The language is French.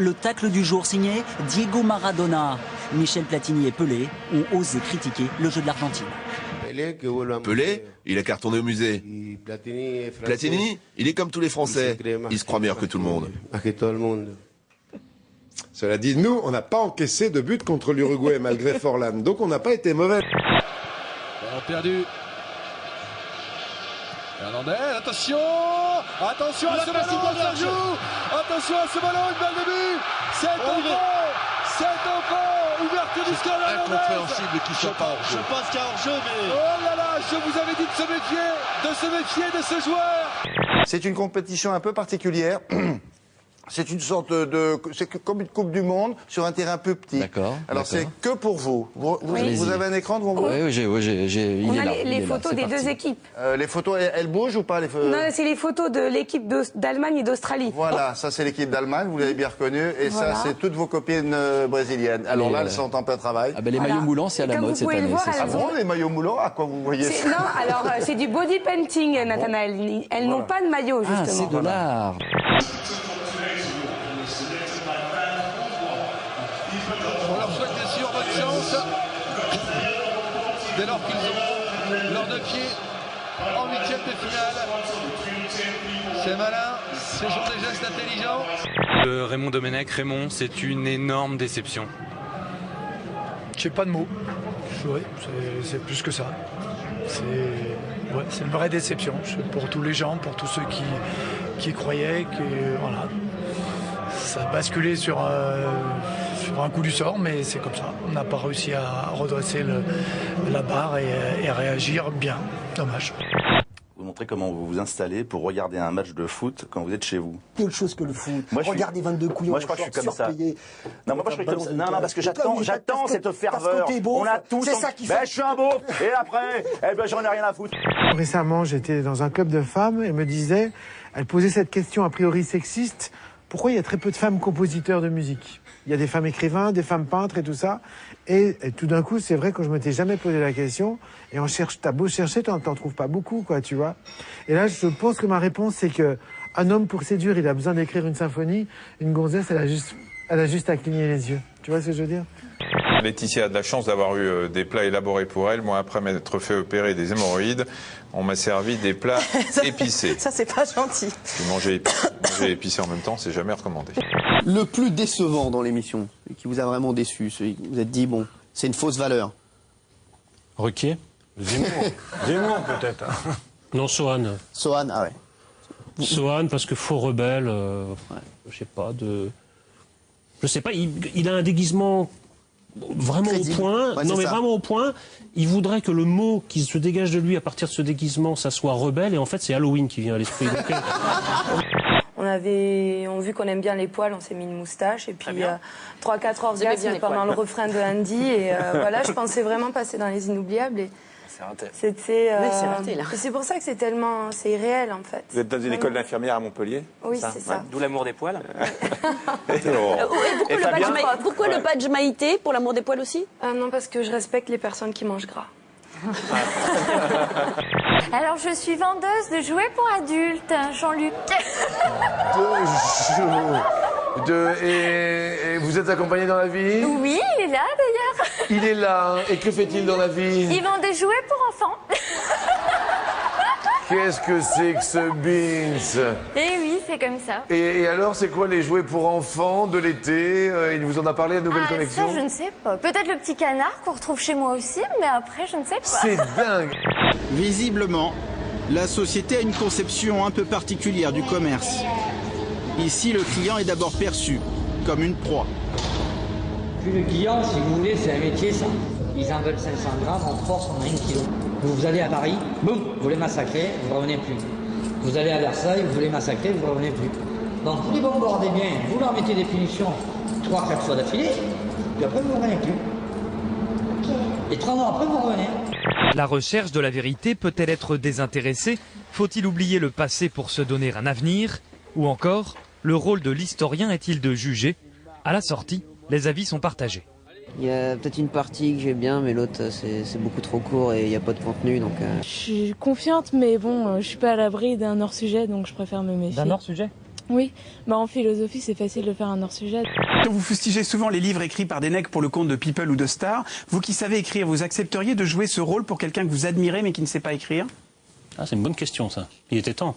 le tacle du jour signé Diego Maradona. Michel Platini et Pelé ont osé critiquer le jeu de l'Argentine. Pelé, il a cartonné au musée. Platini, il est comme tous les Français. Il se croit meilleur que tout le monde. Cela dit, nous, on n'a pas encaissé de but contre l'Uruguay malgré Forlan. Donc on n'a pas été mauvais. Perdu. Hernandez, attention. Attention à ce ballon, Sergio. Attention à ce ballon, une balle de but. C'est au fond. C'est au fond. Ouverture du score. Incompréhensible qu'il soit pas hors-jeu. Je pense qu'il y a hors-jeu, mais... Oh là là, je vous avais dit de se méfier de ce joueur. C'est une compétition un peu particulière. C'est une sorte de... C'est comme une Coupe du Monde sur un terrain plus petit. D'accord. Alors c'est que pour vous. Vous avez un écran devant vous? Oui, j'ai. On a les photos des deux équipes. Les photos, elles bougent ou pas les photos? Non, c'est les photos de l'équipe d'Allemagne et d'Australie. Voilà, ça c'est l'équipe d'Allemagne, vous l'avez bien reconnu. Et voilà. ça, c'est toutes vos copines brésiliennes. Alors là, elles sont en plein travail. Ah ben les maillots moulants, c'est à la mode cette année. Ah bon, les maillots moulants, à quoi vous voyez ça? Non, alors c'est du body painting, Nathanaël. Elles n'ont pas de maillot, justement. Ah, c'est de l'art. On leur souhaite bien sûr bonne chance. Dès lors qu'ils ont leurs deux pieds en huitième de finale. C'est malin, ce sont des gestes intelligents. Raymond Domenech, Raymond, c'est une énorme déception. J'ai pas de mots. Ouais, c'est plus que ça. C'est une vraie déception pour tous les gens, pour tous ceux qui croyaient que voilà, ça a basculé sur un coup du sort, mais c'est comme ça. On n'a pas réussi à redresser la barre et à réagir bien. Dommage. Vous montrez comment vous vous installez pour regarder un match de foot quand vous êtes chez vous. Quelle chose que le foot. Moi, regardez 22 couillons. Moi, je crois que je suis comme ça. Non, moi, je suis comme ça. Non, parce que j'attends cette ferveur. Beau, on a tous. C'est ça qui fait. Je suis un beauf. Et après, j'en ai rien à foutre. Récemment, j'étais dans un club de femmes et me disait, elle posait cette question a priori sexiste. Pourquoi il y a très peu de femmes compositeurs de musique? Il y a des femmes écrivains, des femmes peintres et tout ça. Et tout d'un coup, c'est vrai que je m'étais jamais posé la question. Et t'as beau chercher, t'en trouves pas beaucoup, quoi, tu vois. Et là, je pense que ma réponse, c'est que un homme, pour séduire, il a besoin d'écrire une symphonie. Une gonzesse, elle a juste à cligner les yeux. Tu vois ce que je veux dire? Laetitia a de la chance d'avoir eu des plats élaborés pour elle. Moi, après m'être fait opérer des hémorroïdes, on m'a servi des plats épicés. Ça, c'est pas gentil. Puis manger épicé en même temps, c'est jamais recommandé. Le plus décevant dans l'émission, qui vous a vraiment déçu, celui que vous vous êtes dit, bon, c'est une fausse valeur. Ruquier. Zemmour peut-être. Non, Sohan. Sohan, ah ouais. Sohan parce que faux rebelle, je sais pas, il a un déguisement vraiment crédible. Au point. Ouais, non mais ça. vraiment au point. Il voudrait que le mot qui se dégage de lui à partir de ce déguisement, ça soit rebelle, et en fait c'est Halloween qui vient à l'esprit. Donc, On vu qu'on aime bien les poils, on s'est mis une moustache, et puis 3-4 orgasmes pendant le refrain de Andy, et voilà, je pensais vraiment passer dans les inoubliables, et c'était... c'est raté, là. C'est pour ça que c'est irréel, en fait. Vous êtes dans une école d'infirmière à Montpellier? Oui, c'est ça. D'où l'amour des poils. Pourquoi le badge Maïté, pour l'amour des poils aussi? Non, parce que je respecte les personnes qui mangent gras. Alors, je suis vendeuse de jouets pour adultes, Jean-Luc. Et vous êtes accompagné dans la vie? Oui, il est là d'ailleurs. Il est là. Et que fait-il dans la vie? Il vend des jouets pour enfants. Qu'est-ce que c'est que ce Beans? Eh oui, c'est comme ça. Et alors, c'est quoi les jouets pour enfants de l'été? Il vous en a parlé à Nouvelle Connexion? Ça, je ne sais pas. Peut-être le petit canard qu'on retrouve chez moi aussi, mais après, je ne sais pas. C'est dingue. Visiblement, la société a une conception un peu particulière du commerce. Ici, le client est d'abord perçu comme une proie. Puis le client, si vous voulez, c'est un métier, ça. Ils en veulent 500 grammes, en force, on a 1 kilo. Vous allez à Paris, boum, vous les massacrez, vous ne revenez plus. Vous allez à Versailles, vous les massacrez, vous ne revenez plus. Donc vous les bombardez bien, vous leur mettez des punitions 3-4 fois d'affilée, puis après vous ne revenez plus. Et 30 ans après, vous revenez. La recherche de la vérité peut-elle être désintéressée? Faut-il oublier le passé pour se donner un avenir? Ou encore, le rôle de l'historien est-il de juger? À la sortie, les avis sont partagés. Il y a peut-être une partie que j'ai bien, mais l'autre, c'est beaucoup trop court et il n'y a pas de contenu. Donc, Je suis confiante, mais bon, je suis pas à l'abri d'un hors-sujet, donc je préfère me méfier. D'un hors-sujet? Oui, en philosophie, c'est facile de faire un hors-sujet. Vous fustigez souvent les livres écrits par des mecs pour le compte de People ou de Star. Vous qui savez écrire, vous accepteriez de jouer ce rôle pour quelqu'un que vous admirez mais qui ne sait pas écrire? Ah, c'est une bonne question, ça. Il était temps.